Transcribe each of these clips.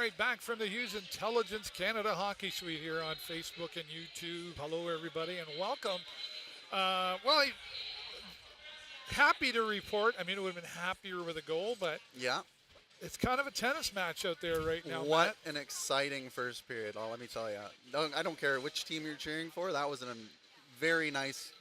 right, back from the Hughes Intelligence Canada Hockey Suite here on Facebook and YouTube. Hello, everybody, and welcome. Happy to report. I mean, it would have been happier with a goal, but Yeah. it's kind of a tennis match out there right now, What Matt. an exciting first period. Oh, let me tell you. I don't care which team you're cheering for. That was a very nice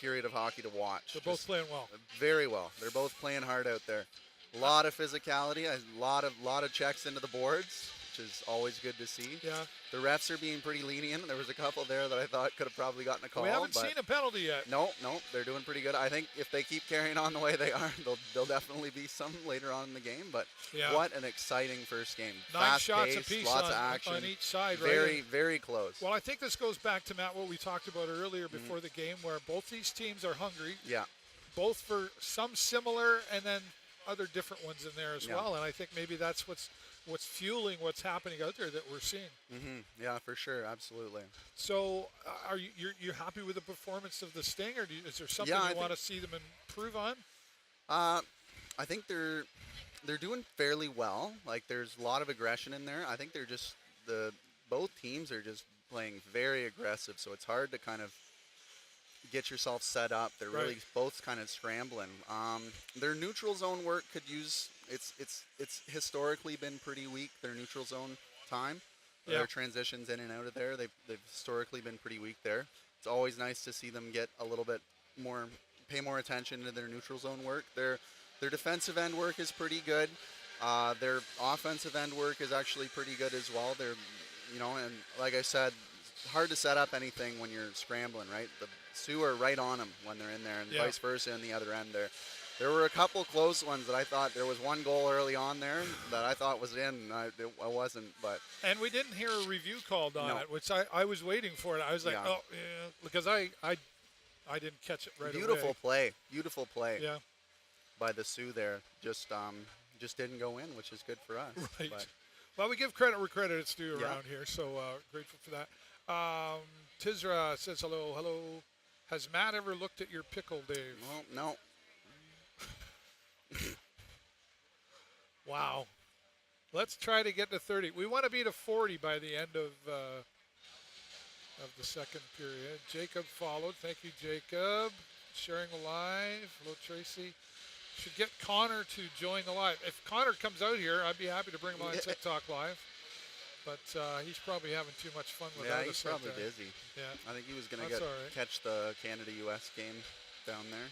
period of hockey to watch. They're both playing well. Very well. They're both playing hard out there. A lot of physicality, a lot of checks into the boards, which is always good to see. Yeah. The refs are being pretty lenient. There was a couple there that I thought could have probably gotten a call. We haven't seen a penalty yet. No, they're doing pretty good. I think if they keep carrying on the way they are, there'll definitely be some later on in the game. But what an exciting first game. 9 Fast shots pace, apiece lots of action on each side, right? Very, very close. Well, I think this goes back to, Matt, what we talked about earlier before the game, where both these teams are hungry. Yeah. Both for some similar and then other different ones in there as well. And I think maybe that's what's fueling what's happening out there that we're seeing. Yeah, for sure. Absolutely. So are you're happy with the performance of the Sting, or is there something you want to see them improve on? I think they're doing fairly well. Like, there's a lot of aggression in there. I think they're just both teams are just playing very aggressive, so it's hard to kind of get yourself set up. They're really both kind of scrambling. Their neutral zone work could use it's historically been pretty weak, their neutral zone time. Their transitions in and out of there, they've historically been pretty weak there. It's always nice to see them get a little bit more, pay more attention to their neutral zone work. Their defensive end work is pretty good. Their offensive end work is actually pretty good as well. They're, and like I said, hard to set up anything when you're scrambling, right? The Sioux are right on them when they're in there, and vice versa on the other end there. There were a couple close ones that I thought, there was one goal early on there that I thought was in. I wasn't, but. And we didn't hear a review called on it, which I was waiting for it. I was like, because I didn't catch it right away. Beautiful play. Yeah. By the Sioux there. Just didn't go in, which is good for us. Right. But. Well, we give credit where credit is due around here, so grateful for that. Tizra says hello. Hello. Has Matt ever looked at your pickle, Dave? Well, no. Wow. Let's try to get to 30. We want to be to 40 by the end of the second period. Jacob followed. Thank you, Jacob. Sharing live. Hello, Tracy. Should get Connor to join the live. If Connor comes out here, I'd be happy to bring him on TikTok live. But he's probably having too much fun with us. Yeah, he's probably busy. Yeah. I think he was going to catch the Canada-U.S. game down there.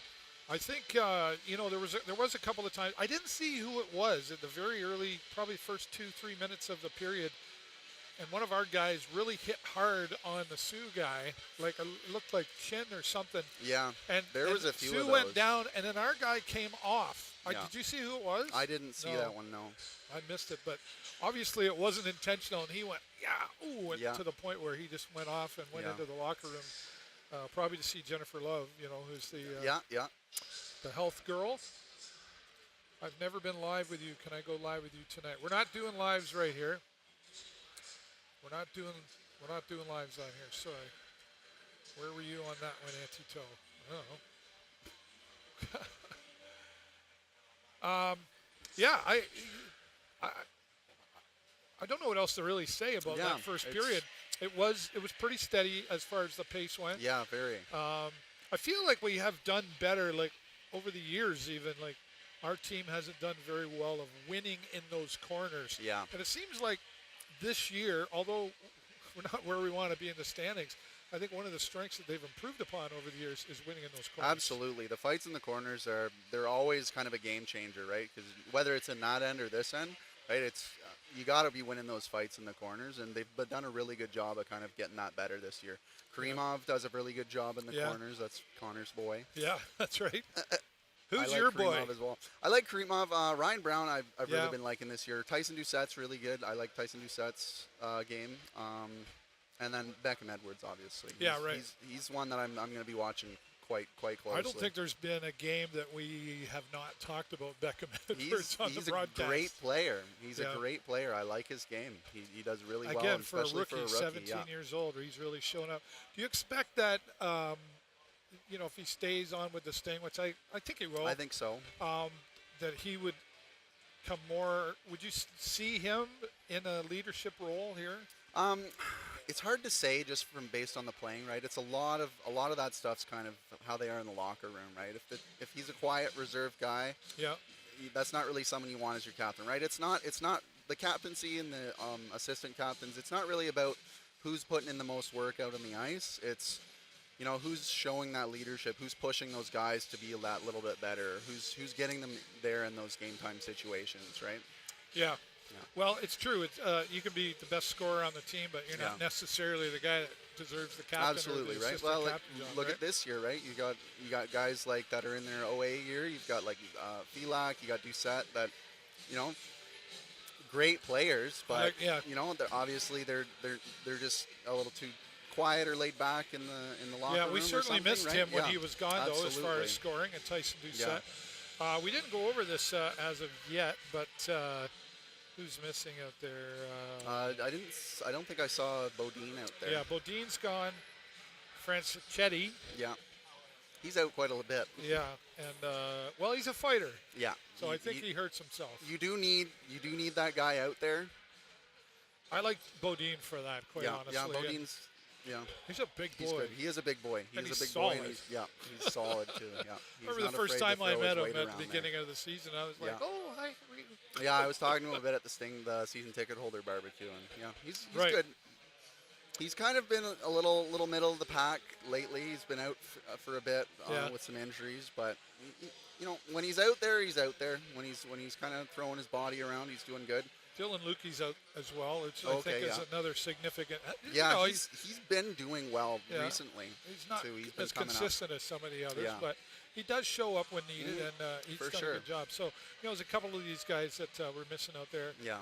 I think, there was a couple of times. I didn't see who it was at the very early, probably first 2-3 minutes of the period. And one of our guys really hit hard on the Sioux guy. Like, it looked like chin or something. Yeah, and there was a few Sioux of those. went down, and then our guy came off. Yeah. Did you see who it was? I didn't see that one, no. I missed it, but obviously it wasn't intentional, and he went, to the point where he just went off and went into the locker room, probably to see Jennifer Love, who's the the health girl. I've never been live with you. Can I go live with you tonight? We're not doing lives right here. We're not doing lives on here. Sorry. Where were you on that one, Auntie Toe? I don't know. I don't know what else to really say about that first period. It was pretty steady as far as the pace went. Yeah, very. I feel like we have done better, like over the years even, like our team hasn't done very well of winning in those corners. Yeah. And it seems like this year, although we're not where we want to be in the standings, I think one of the strengths that they've improved upon over the years is winning in those corners. Absolutely. The fights in the corners they're always kind of a game changer, right? Because whether it's in that end or this end, right, it's you got to be winning those fights in the corners, and they've done a really good job of kind of getting that better this year. Karimov does a really good job in the corners. That's Connor's boy. Yeah, that's right. Who's your Karimov boy? As well. I like Karimov. Ryan Brown, I've really been liking this year. Tyson Doucette's really good. I like Tyson Doucette's game. And then Beckham Edwards, obviously. He's one that I'm going to be watching quite closely. I don't think there's been a game that we have not talked about Beckham Edwards on the broadcast. He's a great player. He's a great player. I like his game. He does really well. Again, for a especially rookie, 17 years old, he's really shown up. Do you expect that, if he stays on with the Sting, which I think he will. I think so. That he would come more. Would you see him in a leadership role here? It's hard to say just from based on the playing, right? It's a lot of that stuff's kind of how they are in the locker room, right? If he's a quiet, reserved guy, yeah, that's not really someone you want as your captain, right? It's not the captaincy and the assistant captains. It's not really about who's putting in the most work out on the ice. It's who's showing that leadership, who's pushing those guys to be that little bit better, who's getting them there in those game time situations, right? Yeah. Well, it's true. It's you can be the best scorer on the team, but you're not necessarily the guy that deserves the captain. Absolutely, or the right? Well, look right? at this year, right? You got guys like that are in their OA year. You've got like Filak, you got Doucette, that great players, but obviously they're just a little too quiet or laid back in the locker room. Yeah, we certainly missed right? him when he was gone, though, as far as scoring, and Tyson Doucette. Yeah. We didn't go over this as of yet, but who's missing out there? I don't think I saw Bodine out there. Yeah, Bodine's gone. Franceschetti. Yeah. He's out quite a little bit. Yeah, and he's a fighter. Yeah. So I think he hurts himself. You do need that guy out there. I like Bodine for that, quite honestly. Yeah, Bodine's. Yeah. He's a big boy. He's good. He is a big boy. He's a big solid. boy. He's solid too. Yeah. He's remember the first time I met him at the beginning of the season. I was like, oh, hi. Yeah, I was talking to him a bit at the season ticket holder barbecue, and he's right. good. He's kind of been a little middle of the pack lately. He's been out for a bit with some injuries, but when he's out there, he's out there. When he's kind of throwing his body around, he's doing good. Dylan Lukey's out as well, which I think is another significant. He's been doing well recently. He's not he's as consistent as some of the others, but he does show up when needed, and he's done a good job. So there's a couple of these guys that we're missing out there. Yeah.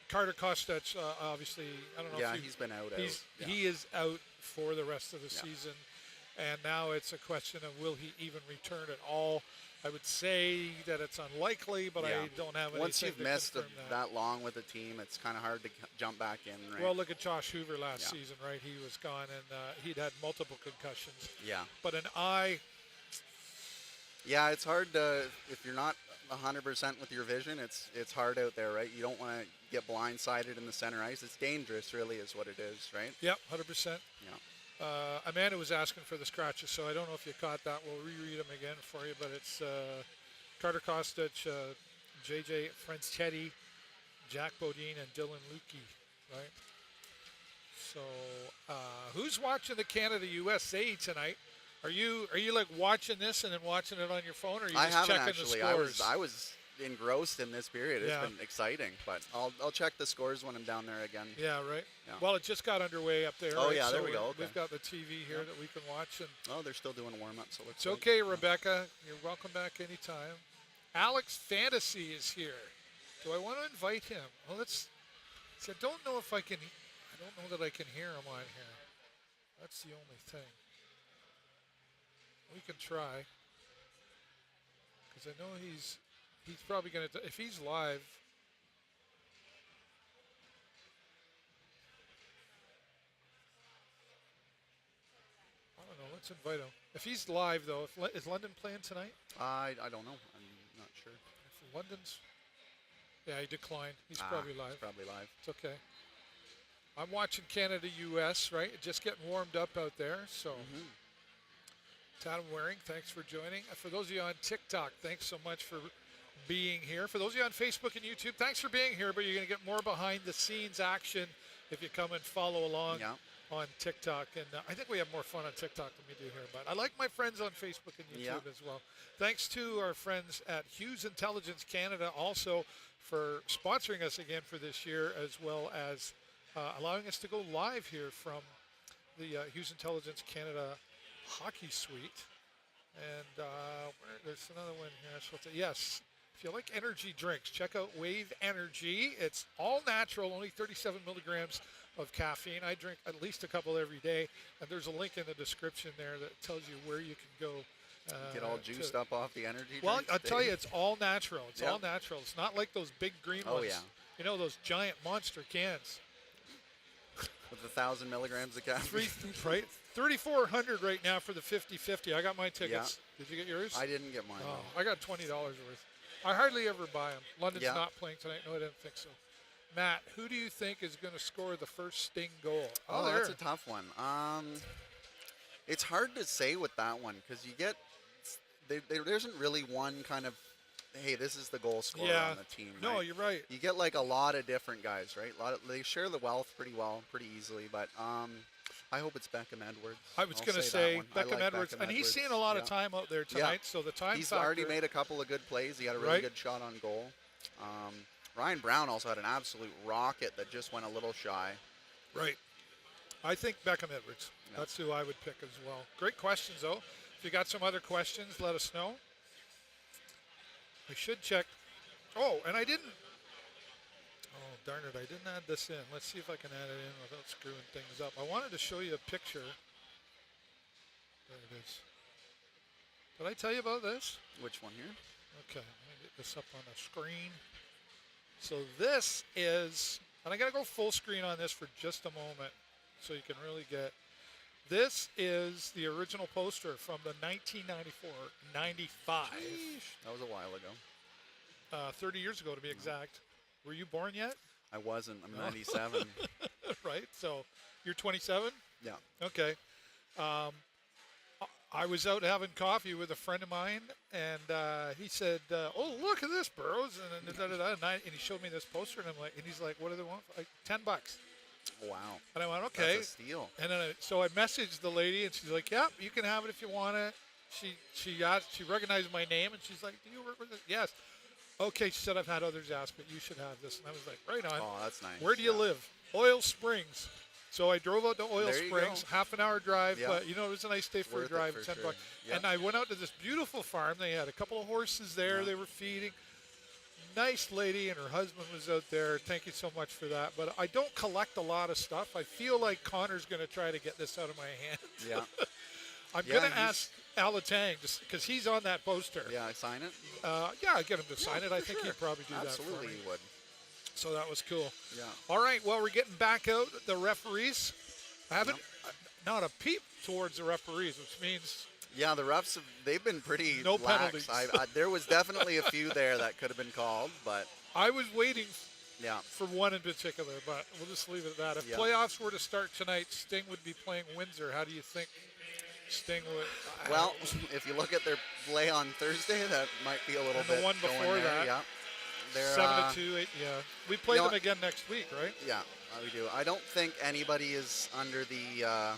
Carter Kostach, obviously, I don't know. Yeah, he's been out. He is out for the rest of the season, and now it's a question of will he even return at all. I would say that it's unlikely, but I don't have anything. Once you've missed that long with a team, it's kind of hard to jump back in, right? Well, look at Josh Hoover last season, right? He was gone, and he'd had multiple concussions. Yeah. But an eye. Yeah, it's hard to, if you're not 100% with your vision, it's hard out there, right? You don't want to get blindsided in the center ice. It's dangerous, really, is what it is, right? Yep, 100%. Yeah. Amanda was asking for the scratches, so I don't know if you caught that. We'll reread them again for you, but it's Carter Kostach, JJ Franceschetti, Jack Bodine, and Dylan Lukey, right? So who's watching the Canada-USA tonight? Are you like watching this and then watching it on your phone, or are you just checking actually. the scores? I was engrossed in this period. It's been exciting, but I'll check the scores when I'm down there again. Yeah, right. Yeah. Well, it just got underway up there. Oh, right? yeah, so there we go. Okay. We've got the TV here that we can watch. And they're still doing a warm-up, so it's okay, Rebecca. You're welcome back anytime. Alex Fantasy is here. Do I want to invite him? Well, I don't know if I can. I don't know that I can hear him on here. That's the only thing. We can try, because I know he's probably going to, if he's live. I don't know. Let's invite him. If he's live, though, is London playing tonight? I don't know. I'm not sure. If London's, he declined. He's probably live. He's probably live. It's okay. I'm watching Canada-US, right? Just getting warmed up out there, so. Adam Waring, thanks for joining. For those of you on TikTok, thanks so much for being here. For those of you on Facebook and YouTube, thanks for being here, but you're going to get more behind-the-scenes action if you come and follow along on TikTok. And I think we have more fun on TikTok than we do here, but I like my friends on Facebook and YouTube as well. Thanks to our friends at Hughes Intelligence Canada also for sponsoring us again for this year, as well as allowing us to go live here from the Hughes Intelligence Canada Hockey Suite. And there's another one here. Yes, if you like energy drinks, check out Wave Energy. It's all natural, only 37 milligrams of caffeine. I drink at least a couple every day, and there's a link in the description there that tells you where you can go. Get all juiced up off the energy drinks. Well, I'll tell you, it's all natural. It's all natural. It's not like those big green ones. Oh, yeah. You know, those giant monster cans. With 1,000 milligrams of caffeine. Right? 3,400 right now for the 50-50. I got my tickets. Did you get yours? I didn't get mine. Oh, I got $20 worth. I hardly ever buy them. London's Yeah. not playing tonight. No, I didn't think so. Matt, who do you think is going to score the first Sting goal? Oh, that's a tough one. It's hard to say with that one because you get there isn't really one kind of, hey, this is the goal scorer on the team. No, right? You're right. You get like a lot of different guys, right? They share the wealth pretty easily, but I hope it's Beckham Edwards. I was going to say Beckham Edwards, and he's seeing a lot of Yeah. time out there tonight, so the time He's factor. already made a couple of good plays. He had a really good shot on goal. Ryan Brown also had an absolute rocket that just went a little shy. Right. I think Beckham Edwards. Yeah. That's who I would pick as well. Great questions, though. If you got some other questions, let us know. I should check. Oh, and I didn't. Oh, darn it. I didn't add this in. Let's see if I can add it in without screwing things up. I wanted to show you a picture. There it is. Did I tell you about this? Which one here? Okay, let me get this up on the screen. So this is, and I got to go full screen on this for just a moment so you can really get. This is the original poster from the 1994-95. That was a while ago. 30 years ago to be exact. Were you born yet? I wasn't. I'm 97. Right, so you're 27? Yeah. Okay. I was out having coffee with a friend of mine, and he said, "Oh, look at this, Burrows," and he showed me this poster, and I'm like, and he's like, "What do they want?" Like $10. Wow. And I went, "Okay." That's a steal. And then so I messaged the lady, and she's like, "Yep, you can have it if you want it." She recognized my name, and she's like, "Do you work with it?" Yes. Okay, she said, "I've had others ask, but you should have this." And I was like, "Right on." Oh, that's nice. Where do you live? Oil Springs. So I drove out to Oil There you Springs, go. half-an-hour drive, Yeah. but, it was a nice day for a Worth it drive, for $10. sure. Yeah. And I went out to this beautiful farm. They had a couple of horses there. Yeah. They were feeding. Nice lady, and her husband was out there. Thank you so much for that. But I don't collect a lot of stuff. I feel like Connor's going to try to get this out of my hands. Yeah. I'm Yeah, going to ask Alatang, because he's on that poster. Yeah, I sign it. Yeah, I'll get him to sign it. I think sure. he'd probably do Absolutely, that for me. he would. So that was cool. Yeah. All right, well, we're getting back out. The referees haven't, not a peep towards the referees, which means Yeah, the refs they've been pretty no lax. penalties. There was definitely a few there that could have been called, but I was waiting yeah. for one in particular, but we'll just leave it at that. If Yeah. playoffs were to start tonight, Sting would be playing Windsor. How do you think Sting would? Well, if you look at their play on Thursday, that might be a little And bit the one going before there. that. Yeah. They're, 7-2, 8. Yeah, we play know them what? again next week, right? Yeah, we do. I don't think anybody is under the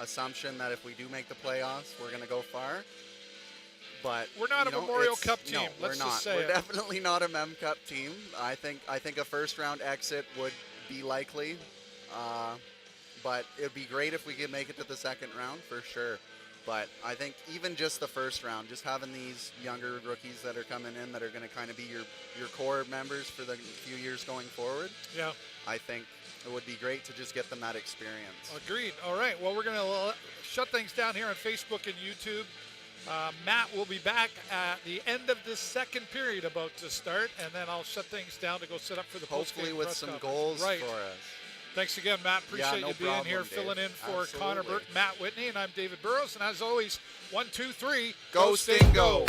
assumption that if we do make the playoffs, we're going to go far. But We're not a Memorial Cup team. No, Let's we're not. just say We're it. definitely not a Mem Cup team. I think a first round exit would be likely, but it'd be great if we could make it to the second round for sure. But I think even just the first round, just having these younger rookies that are coming in that are going to kind of be your core members for the few years going forward. Yeah. I think it would be great to just get them that experience. Agreed. All right. Well, we're going to shut things down here on Facebook and YouTube. Matt will be back at the end of this second period about to start, and then I'll shut things down to go set up for the Hopefully post-game with press some conference. goals Right. for us. Thanks again, Matt. Appreciate no you being problem, here, Dave. filling in for Absolutely. Connor Burke, Matt Whitney, and I'm David Burrows. And as always, 1, 2, 3, Go Sting, go!